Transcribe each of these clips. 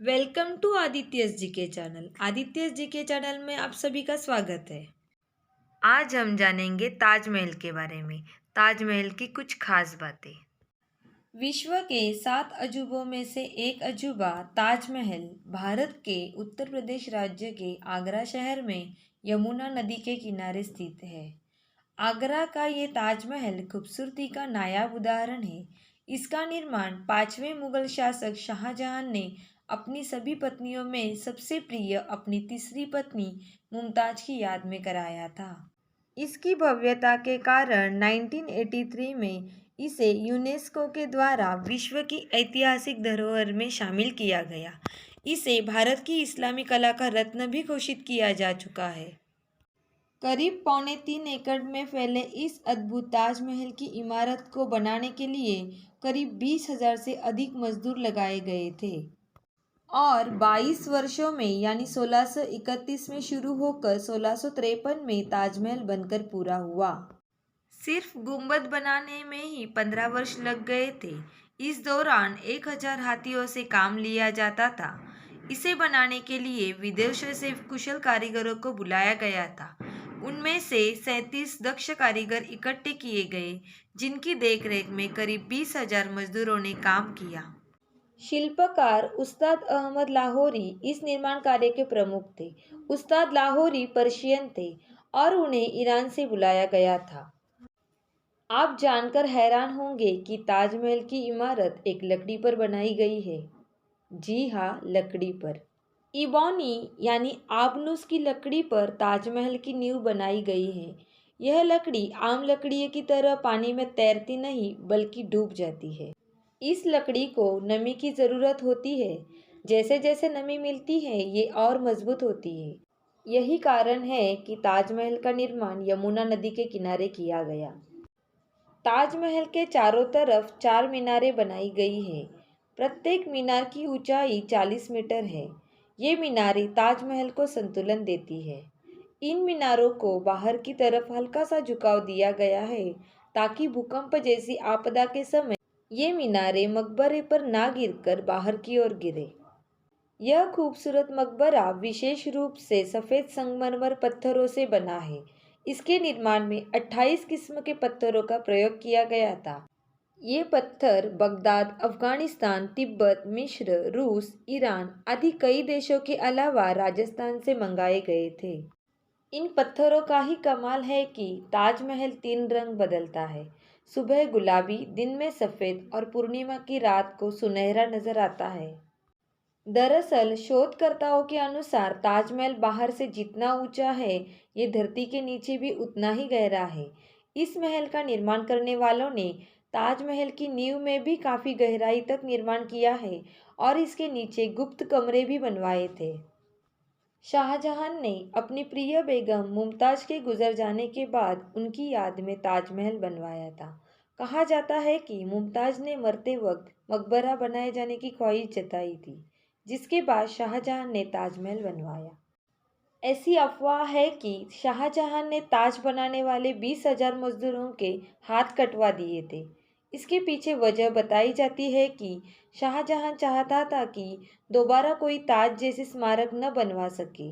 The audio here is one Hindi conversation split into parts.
Welcome to Aditya's GK channel. Aditya's GK channel में आप सभी का स्वागत है। आज हम जानेंगे ताजमहल के बारे में। ताजमहल की कुछ खास बातें। विश्व के 7 अजूबों में से एक अजूबा ताजमहल भारत के उत्तर प्रदेश राज्य के आगरा शहर में यमुना नदी के किनारे स्थित है। आगरा का ये ताजमहल खूबसूरती का नायाब उदाहरण है। इसका निर्माण 5वें मुगल शासक शाहजहां ने अपनी सभी पत्नियों में सबसे प्रिय अपनी तीसरी पत्नी मुमताज की याद में कराया था। इसकी भव्यता के कारण 1983 में इसे यूनेस्को के द्वारा विश्व की ऐतिहासिक धरोहर में शामिल किया गया। इसे भारत की इस्लामी कला का रत्न भी घोषित किया जा चुका है। करीब 3.25 एकड़ में फैले इस अद्भुत ताजमहल की इमारत को बनाने के लिए करीब 20,000 से अधिक मजदूर लगाए गए थे और 22 वर्षों में यानी 1631 में शुरू होकर 1653 में ताजमहल बनकर पूरा हुआ। सिर्फ गुंबद बनाने में ही 15 वर्ष लग गए थे। इस दौरान 1000 हाथियों से काम लिया जाता था। इसे बनाने के लिए विदेशों से कुशल कारीगरों को बुलाया गया था। उनमें से 37 दक्ष कारीगर इकट्ठे किए गए, जिनकी देखरेख में करीब 20,000 मजदूरों ने काम किया। शिल्पकार उस्ताद अहमद लाहौरी इस निर्माण कार्य के प्रमुख थे। उस्ताद लाहौरी पर्शियन थे और उन्हें ईरान से बुलाया गया था। आप जानकर हैरान होंगे कि ताजमहल की इमारत एक लकड़ी पर बनाई गई है। जी हाँ, लकड़ी पर। इबोनी यानी आबनूस की लकड़ी पर ताजमहल की नींव बनाई गई है। यह लकड़ी आम लकड़ी की तरह पानी में तैरती नहीं बल्कि डूब जाती है। इस लकड़ी को नमी की ज़रूरत होती है। जैसे जैसे नमी मिलती है ये और मजबूत होती है। यही कारण है कि ताजमहल का निर्माण यमुना नदी के किनारे किया गया। ताजमहल के चारों तरफ 4 मीनारें बनाई गई है। प्रत्येक मीनार की ऊंचाई 40 मीटर है। ये मीनारें ताजमहल को संतुलन देती है। इन मीनारों को बाहर की तरफ हल्का सा झुकाव दिया गया है ताकि भूकंप जैसी आपदा के समय ये मीनारें मकबरे पर ना गिरकर बाहर की ओर गिरे। यह खूबसूरत मकबरा विशेष रूप से सफ़ेद संगमरमर पत्थरों से बना है। इसके निर्माण में 28 किस्म के पत्थरों का प्रयोग किया गया था। ये पत्थर बगदाद, अफगानिस्तान, तिब्बत, मिस्र, रूस, ईरान आदि कई देशों के अलावा राजस्थान से मंगाए गए थे। इन पत्थरों का ही कमाल है कि ताजमहल 3 रंग बदलता है। सुबह गुलाबी, दिन में सफ़ेद और पूर्णिमा की रात को सुनहरा नजर आता है। दरअसल शोधकर्ताओं के अनुसार ताजमहल बाहर से जितना ऊंचा है, ये धरती के नीचे भी उतना ही गहरा है। इस महल का निर्माण करने वालों ने ताजमहल की नींव में भी काफ़ी गहराई तक निर्माण किया है और इसके नीचे गुप्त कमरे भी बनवाए थे। शाहजहां ने अपनी प्रिय बेगम मुमताज के गुजर जाने के बाद उनकी याद में ताजमहल बनवाया था। कहा जाता है कि मुमताज ने मरते वक्त मकबरा बनाए जाने की ख्वाहिश जताई थी, जिसके बाद शाहजहां ने ताजमहल बनवाया। ऐसी अफवाह है कि शाहजहां ने ताज बनाने वाले 20,000 मजदूरों के हाथ कटवा दिए थे। इसके पीछे वजह बताई जाती है कि शाहजहां चाहता था कि दोबारा कोई ताज जैसी स्मारक न बनवा सके,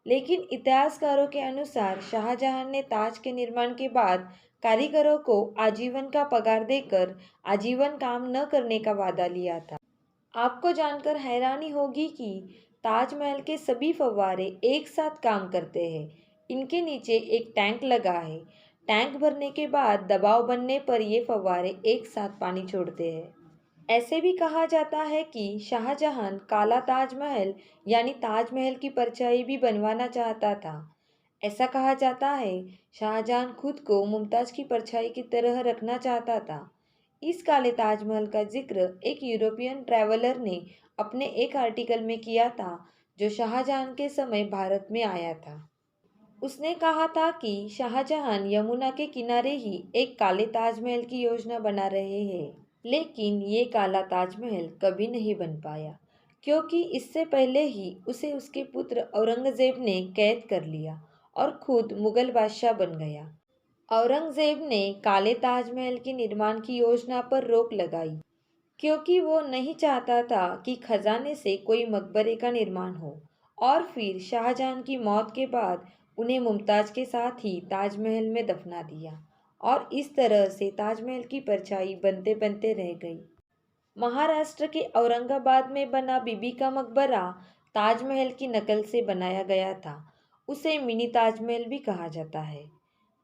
लेकिन इतिहासकारों के अनुसार शाहजहां ने ताज के निर्माण के बाद कारीगरों को आजीवन का पगार देकर आजीवन काम न करने का वादा लिया था। आपको जानकर हैरानी होगी कि ताजमहल के सभी फव्वारे एक साथ काम करते हैं। इनके नीचे एक टैंक लगा है। टैंक भरने के बाद दबाव बनने पर ये फव्वारे एक साथ पानी छोड़ते हैं। ऐसे भी कहा जाता है कि शाहजहां काला ताजमहल यानी ताजमहल की परछाई भी बनवाना चाहता था। ऐसा कहा जाता है शाहजहां खुद को मुमताज की परछाई की तरह रखना चाहता था। इस काले ताजमहल का जिक्र एक यूरोपियन ट्रैवलर ने अपने एक आर्टिकल में किया था जो शाहजहां के समय भारत में आया था। उसने कहा था कि शाहजहां यमुना के किनारे ही एक काले ताजमहल की योजना बना रहे हैं, लेकिन ये काला ताजमहल कभी नहीं बन पाया क्योंकि इससे पहले ही उसे उसके पुत्र औरंगजेब ने कैद कर लिया और खुद मुगल बादशाह बन गया। औरंगजेब ने काले ताजमहल के निर्माण की योजना पर रोक लगाई। क्योंकि वो नहीं चाहता था कि खजाने से कोई मकबरे का निर्माण हो। और फिर शाहजहां की मौत के बाद उन्हें मुमताज के साथ ही ताजमहल में दफना दिया और इस तरह से ताजमहल की परछाई बनते बनते रह गई। महाराष्ट्र के औरंगाबाद में बना बीबी का मकबरा ताजमहल की नकल से बनाया गया था। उसे मिनी ताजमहल भी कहा जाता है।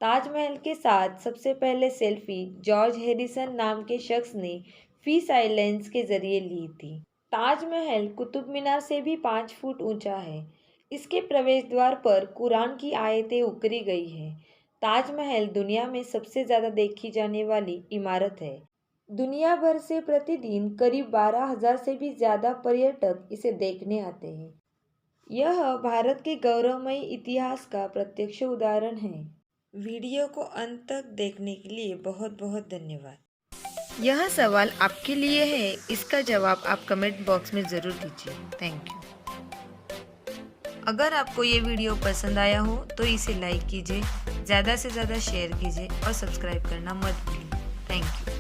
ताजमहल के साथ सबसे पहले सेल्फी जॉर्ज हैरिसन नाम के शख्स ने फीस आइलैंड्स के जरिए ली थी। ताजमहल कुतुब मीनार से भी 5 फुट ऊंचा है। इसके प्रवेश द्वार पर कुरान की आयतें उकरी गई हैं। ताजमहल दुनिया में सबसे ज़्यादा देखी जाने वाली इमारत है। दुनिया भर से प्रतिदिन करीब 12,000 से भी ज़्यादा पर्यटक इसे देखने आते हैं। यह भारत के गौरवमयी इतिहास का प्रत्यक्ष उदाहरण है। वीडियो को अंत तक देखने के लिए बहुत बहुत धन्यवाद। यह सवाल आपके लिए है, इसका जवाब आप कमेंट बॉक्स में ज़रूर दीजिए। Thank you. अगर आपको ये वीडियो पसंद आया हो तो इसे लाइक कीजिए, ज़्यादा से ज़्यादा शेयर कीजिए और सब्सक्राइब करना मत भूलिए। Thank you.